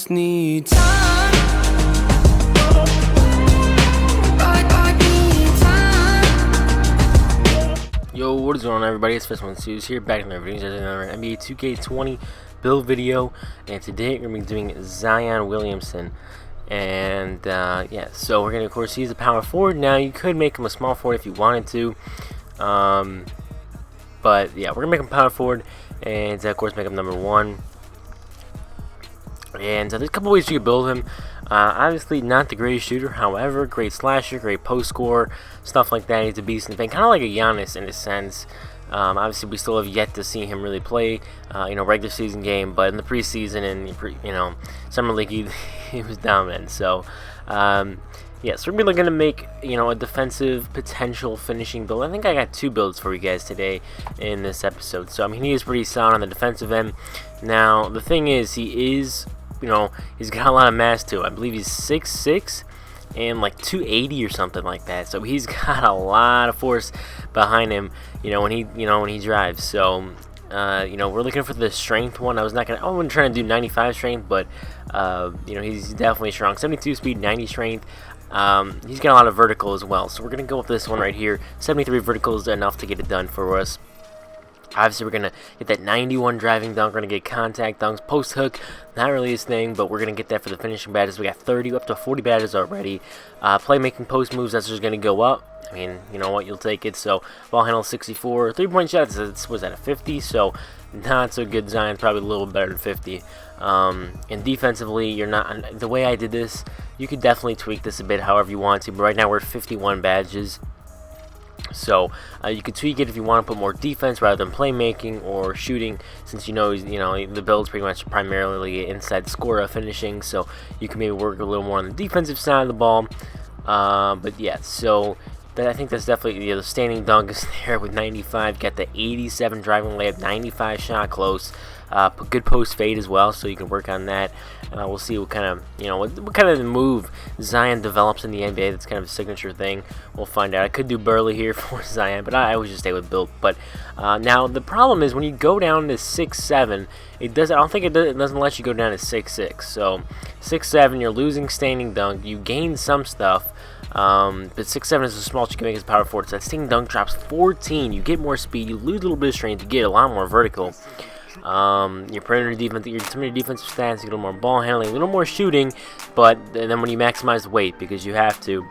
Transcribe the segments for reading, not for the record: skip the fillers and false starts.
just need time. Yo, what is going on, everybody? It's FreshMode Studios here, back in our videos. There's another NBA 2K20 build video, and today we're going to be doing Zion Williamson. And yeah, so we're going to, of course, use the power forward. Now, you could make him a small forward if you wanted to, but yeah, we're going to make him power forward, and of course, make him number 1. And there's a couple ways you could build him. Obviously, not the greatest shooter, however, great slasher, great post scorer, stuff like that. He's a beast in the paint, kind of like a Giannis in a sense. Obviously, we still have yet to see him really play, regular season game, but in the preseason and summer league, he was dominant. So, yeah, so we're looking to make a defensive potential finishing build. I think I got 2 builds for you guys today in this episode. So I mean, he is pretty solid on the defensive end. Now the thing is, he is. He's got a lot of mass too. I believe he's 6'6" and like 280 or something like that. So he's got a lot of force behind him, when he drives. So, we're looking for the strength one. I wasn't trying to do 95 strength, but he's definitely strong. 72 speed, 90 strength. He's got a lot of vertical as well. So we're gonna go with this one right here. 73 vertical is enough to get it done for us. Obviously, we're going to get that 91 driving dunk. We're going to get contact dunks. Post hook, not really his thing, but we're going to get that for the finishing badges. We got 30, up to 40 badges already. Playmaking post moves, that's just going to go up. I mean, you know what, you'll take it. So, ball handle 64. 3-point shots, was at a 50, so not so good. Zion, probably a little better than 50. And defensively, you're not. The way I did this, you could definitely tweak this a bit however you want to, but right now we're at 51 badges. So you could tweak it if you want to put more defense rather than playmaking or shooting, since the build's pretty much primarily inside scorer finishing. So you can maybe work a little more on the defensive side of the ball. But yeah, so I think that's definitely the standing dunk is there with 95. Got the 87 driving layup, 95 shot close. Good post fade as well, so you can work on that. We'll see what kind of what kind of move Zion develops in the NBA. That's kind of a signature thing. We'll find out. I could do Burley here for Zion, but I always just stay with Built. But now the problem is when you go down to 6'7", it doesn't. I don't think it doesn't let you go down to 6'6". So 6'7", you're losing standing dunk. You gain some stuff. But 6'7" is a small you can make as power forward. So that standing dunk drops 14. You get more speed. You lose a little bit of strength. You get a lot more vertical. Your perimeter defense, your defensive stats, you get a little more ball handling, a little more shooting, but then when you maximize weight, because you have to.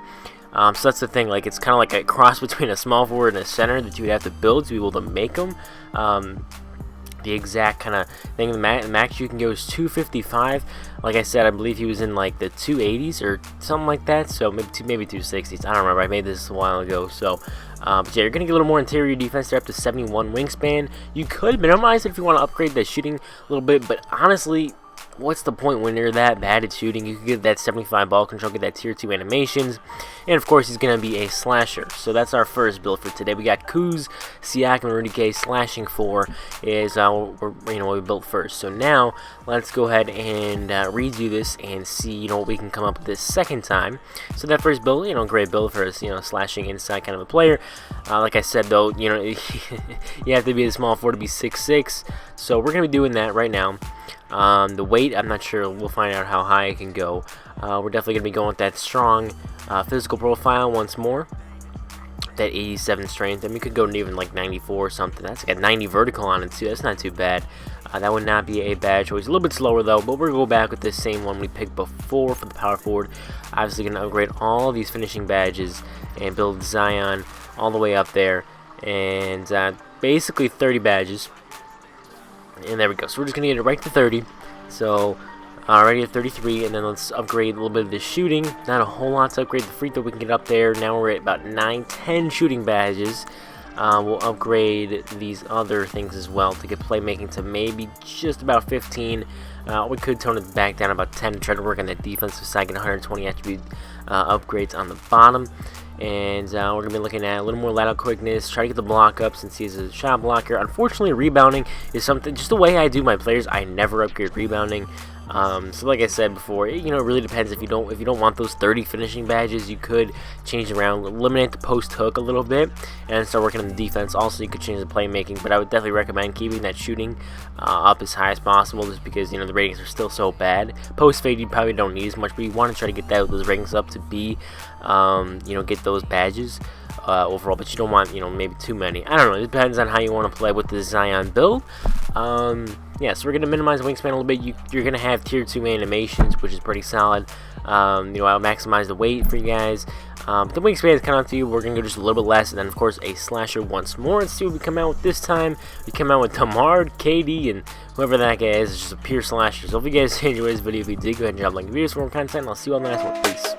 So that's the thing. Like, it's kind of like a cross between a small forward and a center that you would have to build to be able to make them. The exact kind of thing. The max you can go is 255. Like I said, I believe he was in like the 280s or something like that. So maybe 260s. I don't remember. I made this a while ago. So, but yeah, you're gonna get a little more interior defense. They're up to 71 wingspan. You could minimize it if you want to upgrade the shooting a little bit. But honestly, what's the point when you're that bad at shooting? You can get that 75 ball control, get that tier 2 animations, and of course he's going to be a slasher. So that's our first build for today. We got Kuz, Siakam, and Rudy Gay. Slashing 4 is what we built first. So now let's go ahead and redo this and see what we can come up with this second time. So that first build, great build for us, slashing inside kind of a player. Like I said though, you have to be a small forward to be 6'6". So we're going to be doing that right now. The weight, I'm not sure. We'll find out how high it can go. We're definitely going to be going with that strong physical profile once more. That 87 strength. I mean, we could go to even like 94 or something. That's like a 90 vertical on it too. That's not too bad. That would not be a bad choice. A little bit slower though, but we're going to go back with this same one we picked before for the power forward. Obviously going to upgrade all these finishing badges and build Zion all the way up there. And basically 30 badges. And there we go. So we're just going to get it right to 30. So already at 33. And then let's upgrade a little bit of the shooting. Not a whole lot to upgrade the free throw. We can get up there. Now we're at about 9-10 shooting badges. We'll upgrade these other things as well to get playmaking to maybe just about 15. We could tone it back down about 10 to try to work on that defensive side. Get 120 attribute upgrades on the bottom. And we're going to be looking at a little more lateral quickness, try to get the block up since he's a shot blocker. Unfortunately, rebounding is something, just the way I do my players, I never upgrade rebounding. So like I said before, it really depends. If you don't want those 30 finishing badges, you could change around, eliminate the post hook a little bit, and start working on the defense. Also, you could change the playmaking, but I would definitely recommend keeping that shooting up as high as possible, just because the ratings are still so bad. Post fade you probably don't need as much, but you want to try to get those ratings up to be get those badges overall, but you don't want maybe too many. I don't know, it depends on how you want to play with the Zion build. Yeah, so we're going to minimize wingspan a little bit. You're going to have tier 2 animations, which is pretty solid. I'll maximize the weight for you guys. But the wingspan is kind of up to you. We're going to go just a little bit less, and then of course a slasher once more. Let's see what we come out with this time. We come out with Tamar, KD, and whoever that guy is. It's just a pure slasher. So if you guys enjoyed this video, if you did, go ahead and drop a like and videos for more content, and I'll see you on the next one. Peace.